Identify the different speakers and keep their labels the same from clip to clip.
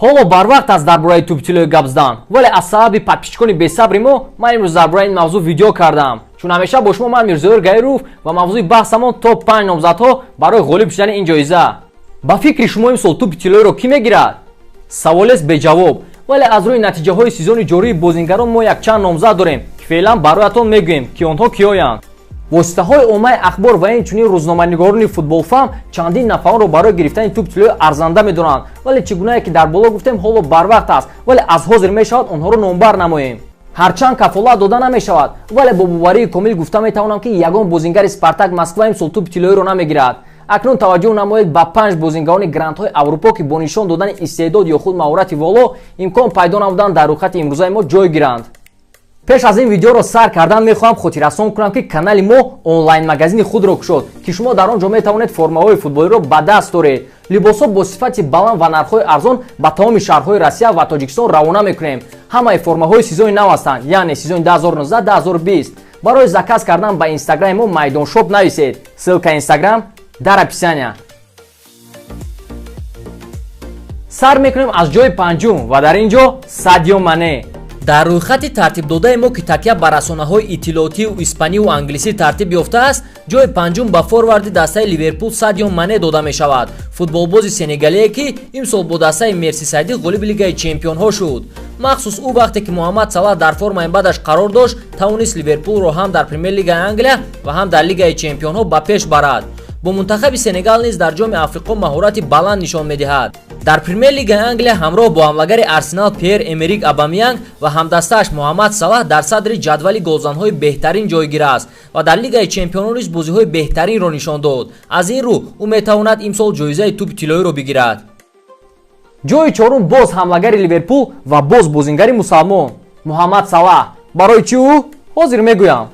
Speaker 1: ҳоло барвақт аст дар бораи тӯбтилӯи гап задан, вале аз сабаби подписчикони бесабри мо ман имрӯз дар бораи ин мавзӯъ видео кардам. Чун ҳамеша бо шумо ман Мирзоёр Гаиров ва мавзӯи баҳсамон топ 5 номзадҳо барои ғолиб шудани ин ҷоиза. Ба фикри шумо имсол тӯбтилӯиро кӣ мегирад? Саволест беҷавоб, вале аз рӯи натиҷаҳои сезони ҷории бозингарон мо якчанд номзад дорем ки феълан бароятон мегӯем ки онҳо киёянд. воситаҳои оммаи ахбор ва инчунин рӯзноманигорони футболфаҳм чандин нафаронро барои гирифтани тӯбтилӯи арзанда медонанд, вале чӣ гунае ки дар боло гуфтем ҳоло барвақт аст, вале аз ҳозир мешавад онҳоро номбар намоем. ҳарчанд кафолат дода намешавад, вале бо боварии комил гуфта метавонам ки ягон бозингари Спартак Москва имсол тӯбтилӯиро намегирад. Акнун таваҷҷӯҳ намоед ба 5 бозингарони грандҳои Аврупо ки бо нишон додани истеъдод ё худ маҳорати воло имкон пайдо намуданд дар рӯйхати имрӯзаи мо ҷой гиранд. пеш аз ин видеоро сар кардан мехоҳам хотиррасон кунам ки канали мо онлайн магазини худро кушод ки шумо дар он ҷо метавонед формаҳои футболиро ба даст оред. либосҳо бо сифати баланд ва нархҳои арзон ба тамоми шаҳрҳои Россия ва Тоҷикистон равона мекунем. ҳамаи формаҳои сезони нав ҳастанд, яъне сезони 2019-2020. барои заказ кардан ба инстаграми мо майдоншоп нависед. ссилка инстаграм дар описания. сар мекунем аз ҷои панҷум ва дар ин ҷо Садио Мане. дар рӯйхати тартибдодаи мо ки такя ба расонаҳои иттилоотию испаниву англисӣ тартиб ёфтааст, ҷои панҷум ба форварди дастаи Ливерпул Садио Мане дода мешавад. футболбози сенегалие ки имсол бо дастаи Мерсисайдӣ ғолиби Лигаи Чемпионҳо шуд. махсус ӯ вақте ки Муҳаммад Салаҳ дар формаи бадаш қарор дошт, тавонист Ливерпулро ҳам дар Премер Лигаи Англия ва ҳам дар Лигаи Чемпионҳо ба пеш барад. бо мунтахаби Сенегал низ дар ҷоми Африқо маҳорати баланд нишон медиҳад. дар Премер Лигаи Англия ҳамроҳ бо ҳамлагари Арсенал Пьер-Эмерик Абамеянг ва ҳамдастааш Муҳаммад Салаҳ дар садри ҷадвали голзанҳои беҳтарин ҷойгир аст ва дар Лигаи Чемпионҳо низ бозиҳои беҳтаринро нишон дод. аз ин рӯ ӯ метавонад имсол ҷоизаи тӯбтилӯиро бигирад. ҷои чорум боз ҳамлагари Ливерпул ва боз бозингари мусалмон Муҳаммад Салаҳ. барои чӣ ӯ? ҳозир мегӯям.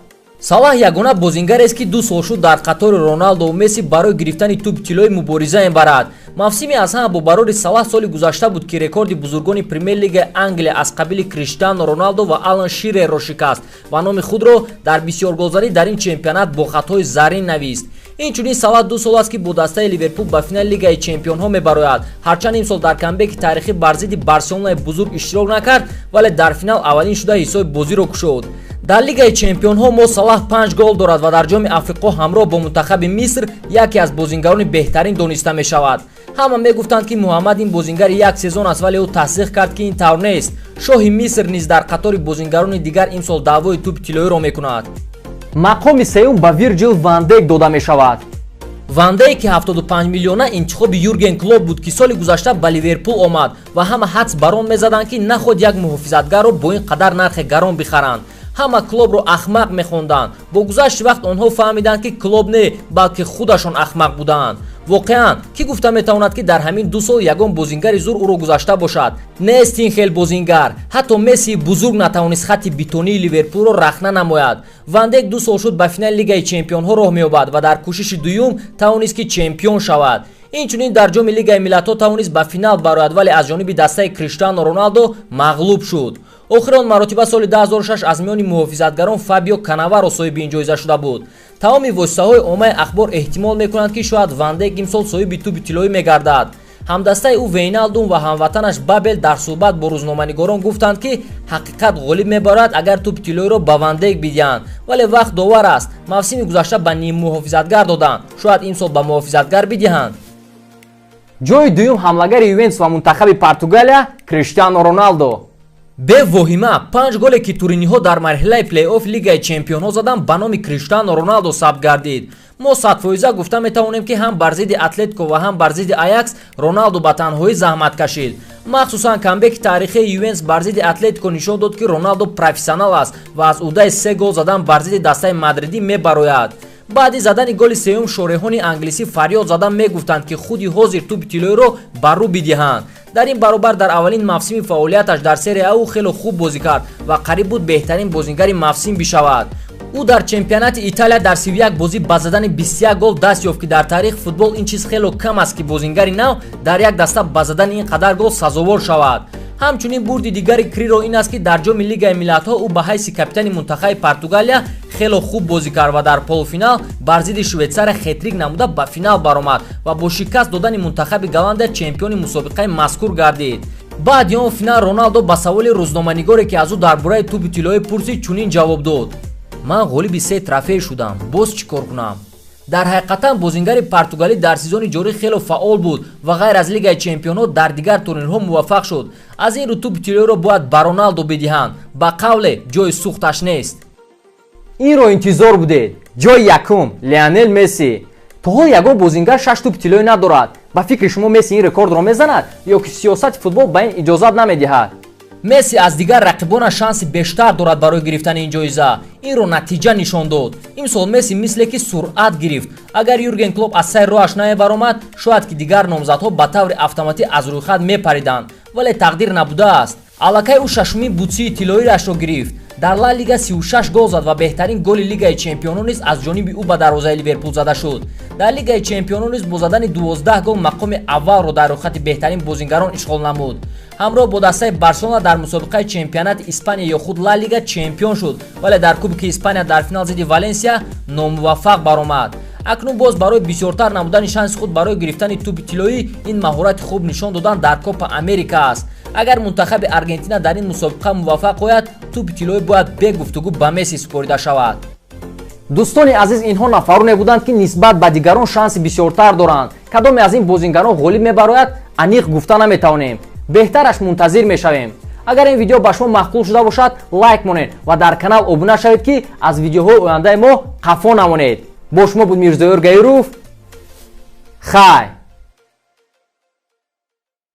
Speaker 1: Салаҳ ягона бозингарест ки 2 сол шуд дар қатори Роналдо ва Месси барои гирифтани тӯбтилӯи мубориза мебарад. мавсими аз ҳама бо барори Салаҳ соли гузашта буд ки рекорди бузургони Премер Лигаи Англия аз қабили Криштиано Роналдо ва Алан Ширерро шикаст ва номи худро дар бисёрголзанӣ дар ин чемпионат бо хатҳои заррин навист. инчунин Салаҳ 2 сол аст ки бо дастаи Ливерпул ба финали Лигаи Чемпионҳо мебарояд. ҳарчанд имсол дар камбеки таърихӣ бар зидди Барселонаи бузург иштирок накард, вале дар финал аввалин шуда ҳисоби бозиро кушод. дар Лигаи Чемпионҳо мо Салаҳ 5 гол дорад ва дар ҷоми Африқо ҳамроҳ бо мунтахаби Миср яке аз бозингарони беҳтарин дониста мешавад. ҳама мегуфтанд ки Муҳаммад ин бозингари як сезон аст, вале ӯ тасдиқ кард ки ин тавр нест. шоҳи Миср низ дар қатори бозингарони дигар имсол даъвои тӯбтилӯиро мекунад. мақоми сеюм ба Вирҷил ван Дейк дода мешавад. ван Дейк ки 75 миллиона интихоби Юрген Клоп буд ки соли гузашта ба Ливерпул омад ва ҳама ҳадс бар он мезаданд ки наход як муҳофизатгарро бо ин қадар нархи гарон бихаранд. ҳама Клопро ахмақ мехонданд. бо гузашти вақт онҳо фаҳмиданд ки Клоп не, балки худашон ахмақ буданд. воқеан кӣ гуфта метавонад ки дар ҳамин 2 сол ягон бозингари зур ӯро гузашта бошад? нест ин хел бозингар. ҳатто Месси бузург натавонист хатти битонии Ливерпулро рахна намояд. ван Дейк 2 сол шуд ба финали Лигаи Чемпионҳо роҳ меёбад ва дар кӯшиши дуюм тавонист ки чемпион шавад. инчунин дар ҷоми Лигаи Миллатҳо тавонист ба финал барояд, вале аз ҷониби дастаи Криштиано Роналдо мағлуб шуд. охир он маротиба соли 2006 аз миёни муҳофизатгарон Фабио Канаваро соҳиби ин ҷоиза шуда буд. тамоми воситаҳои оммаи ахбор эҳтимол мекунанд ки шояд ван Дейк имсол соҳиби тӯбтилӯӣ мегардад. ҳамдастаи ӯ Вейналдум ва ҳамватанаш Бабел дар суҳбат бо рӯзноманигорон гуфтанд ки ҳақиқат ғолиб мебарад агар тӯбтилӯиро ба ван Дейк бидиҳанд, вале вақт довар аст. мавсими гузашта ба ним муҳофизатгар доданд, шояд имсол ба муҳофизатгар бидиҳанд. ҷои дуюм ҳамлагари Ювентус ва мунтахаби Португалия Криштиано Роналдо. бе воҳима 5 голе ки туриниҳо дар марҳилаи плей-офф Лигаи Чемпионҳо заданд ба номи Криштиано Роналдо сабт гардид. мо 100% гуфта метавонем ки ҳам бар зидди Атлетико ва ҳам бар зидди Аякс Роналдо ба танҳоӣ заҳмат кашид. махсусан камбеки таърихии Ювентус бар зидди Атлетико нишон дод ки Роналдо профессионал аст ва аз уҳдаи 3 гол задан бар зидди дастаи мадридӣ мебарояд. баъди задани голи сеюм шореҳони англисӣ фарёд зада мегуфтанд ки худи ҳозир тӯбтилӯиро ба рӯ бидиҳанд. дар ин баробар дар аввалин мавсими фаъолияташ дар серия А ӯ хело хуб бозӣ кард ва қариб буд беҳтарин бозингари мавсим бишавад. ӯ дар чемпионати Италия дар 31 бозӣ ба задани 21 гол даст ёфт ки дар таърихи футбол ин чиз хело кам аст ки бозингари нав дар як даста ба задани ин қадар гол сазовор шавад. ҳамчунин бурди дигари Криро ин аст ки дар ҷоми Лигаи Миллатҳо ӯ ба ҳайси капитани мунтахаби Португалия хело хуб бозӣ кард ва дар полуфинал бар зидди Швейтсария хетрик намуда ба финал баромад ва бо шикаст додани мунтахаби Голландия чемпиони мусобиқаи мазкур гардид. баъд ён финал Роналдо ба саволи рӯзноманигоре ки аз ӯ дар бораи тӯби тиллоӣ пурсид чунин ҷавоб дод: ман ғолиби 3 трофей шудам, боз чӣ кор кунам? дар ҳақиқатан бозингари португалӣ дар сезони ҷорӣ хеле фаъол буд ва ғайр аз лигаи чемпионҳо дар дигар турнирҳо муваффақ шуд. аз ин рӯ тӯби тиллоиро бояд ба Роналдо бидиҳанд. ба қавле ҷои сӯхташ нест. инро интизор будед. ҷои якум Лионел Месси. то ҳол ягон бозингар 6 тӯби тиллоӣ надорад. ба фикри шумо Месси ин рекордро мезанад ё ки сиёсати футбол ба ин иҷозат намедиҳад? Месси аз дигар рақибонаш шанси бештар дорад барои гирифтани ин ҷоиза. инро натиҷа нишон дод. имсол Месси мисле ки суръат гирифт. агар Юрген Клоп аз сай роҳаш намебаромад, шояд ки дигар номзадҳо ба таври автоматӣ аз рӯйхат мепариданд, вале тақдир набудааст. аллакай ӯ шашумин бутсии тиллоиашро гирифт. дар Ла Лига 36 гол зад ва беҳтарин голи Лигаи Чемпионон низ аз ҷониби ӯ ба дарвозаи Ливерпул зада шуд. дар Лигаи Чемпионон низ бо задани 12 гол мақоми аввалро дар рӯйхати беҳтарин бозингарон ишғол намуд. ҳамроҳ бо дастаи Барселона дар мусобиқаи чемпионати Испания ё худ Ла Лига чемпион шуд, вале дар Кубоки Испания дар финал зидди Валенсия номуваффақ баромад. акнун боз барои бисёртар намудани шанси худ барои гирифтани тӯби тиллоӣ ин маҳорати хуб нишон додан дар Копа Америка аст. агар мунтахаби Аргентина дар ин мусобиқа муваффақ ояд, тӯби тиллоӣ бояд бе гуфтугӯ ба Месси супорида шавад. дӯстони азиз, инҳо нафароне буданд ки нисбат ба дигарон шанси бисёртар доранд. кадоме аз ин бозингарон ғолиб мебарояд, аниқ гуфта наметавонем. беҳтараш мунтазир мешавем. агар ин видео ба шумо маъқул шуда бошад, лайк монед ва дар канал обуна шавед ки аз видеоҳои ояндаи мо қафо намонед. бо шумо буд Мирзоёр Гаиров. хай